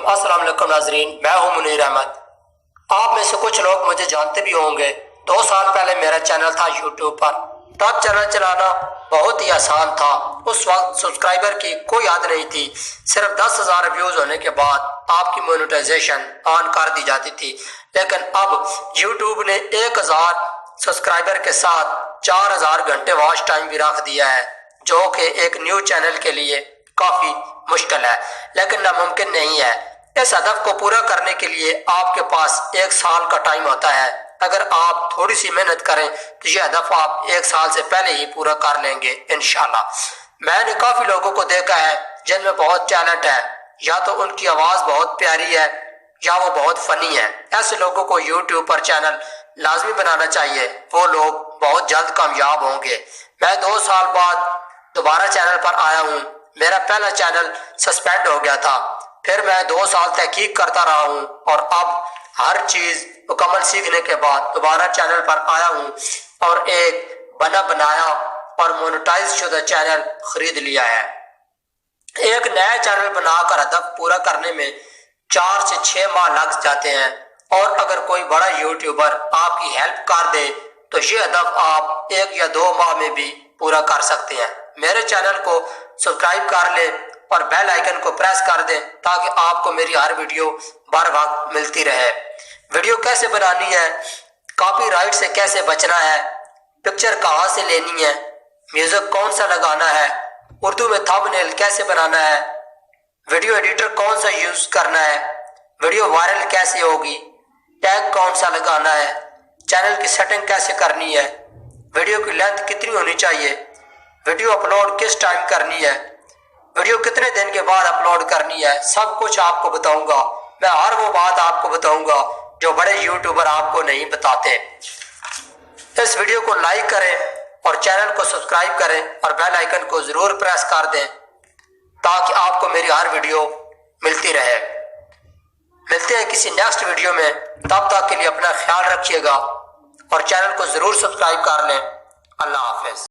अस्सलाम वालेकुम नाजरीन, मैं हूं मुनीर अहमद। आप में से कुछ लोग मुझे जानते भी होंगे। 2 साल पहले मेरा चैनल था यूट्यूब पर। तब चैनल चलाना बहुत ही आसान था। उस वक्त सब्सक्राइबर की कोई हद नहीं थी। सिर्फ 10,000 व्यूज होने के बाद आपकी मोनेटाइजेशन ऑन कर दी जाती थी। लेकिन अब यूट्यूब ने 1,000 सब्सक्राइबर के साथ 4,000 घंटे वॉच टाइम भी रख दिया है, जो कि एक न्यू चैनल के लिए काफी मुश्किल है, लेकिन नामुमकिन नहीं है। इस हदफ को पूरा करने के लिए आपके पास 1 साल का टाइम होता है। अगर आप थोड़ी सी मेहनत करें तो ये हदफ आप 1 साल से पहले ही पूरा कर लेंगे इंशाल्लाह। मैंने काफी लोगों को देखा है जिनमें बहुत टैलेंट है, या तो उनकी आवाज बहुत प्यारी है या वो बहुत फनी है। ऐसे लोगों को यूट्यूब पर चैनल लाजमी बनाना चाहिए, वो लोग बहुत जल्द कामयाब होंगे। मैं 2 साल बाद दोबारा चैनल पर आया हूँ। मेरा पहला चैनल सस्पेंड हो गया था, फिर मैं 2 साल तहकीक करता रहा हूँ और अब हर चीज मुकम्मल सीखने के बाद दोबारा चैनल पर आया हूँ और एक बना बनाया और मोनेटाइज शुदा चैनल खरीद लिया है। एक नया चैनल बनाकर हदफ पूरा करने में 4 से 6 माह लग जाते हैं, और अगर कोई बड़ा यूट्यूबर आपकी हेल्प कर दे तो ये हदफ आप 1 या 2 माह में भी पूरा कर सकते हैं। मेरे चैनल को सब्सक्राइब कर ले और बेल आइकन को प्रेस कर दें ताकि आपको मेरी हर वीडियो बर वक्त मिलती रहे। वीडियो कैसे बनानी है, कॉपीराइट से कैसे बचना है, पिक्चर कहाँ से लेनी है, म्यूजिक कौन सा लगाना है, उर्दू में थंबनेल कैसे बनाना है, वीडियो एडिटर कौन सा यूज करना है, वीडियो वायरल कैसे होगी, टैग कौन सा लगाना है, चैनल की सेटिंग कैसे करनी है, वीडियो की लेंथ कितनी होनी चाहिए, वीडियो अपलोड किस टाइम करनी है, वीडियो कितने दिन के बाद अपलोड करनी है, सब कुछ आपको बताऊंगा। मैं हर वो बात आपको बताऊंगा जो बड़े यूट्यूबर आपको नहीं बताते। इस वीडियो को लाइक करें और चैनल को सब्सक्राइब करें और बेल आइकन को जरूर प्रेस कर दें ताकि आपको मेरी हर वीडियो मिलती रहे। मिलते हैं किसी नेक्स्ट वीडियो में, तब तक के लिए अपना ख्याल रखिएगा और चैनल को जरूर सब्सक्राइब कर लें। अल्लाह हाफिज।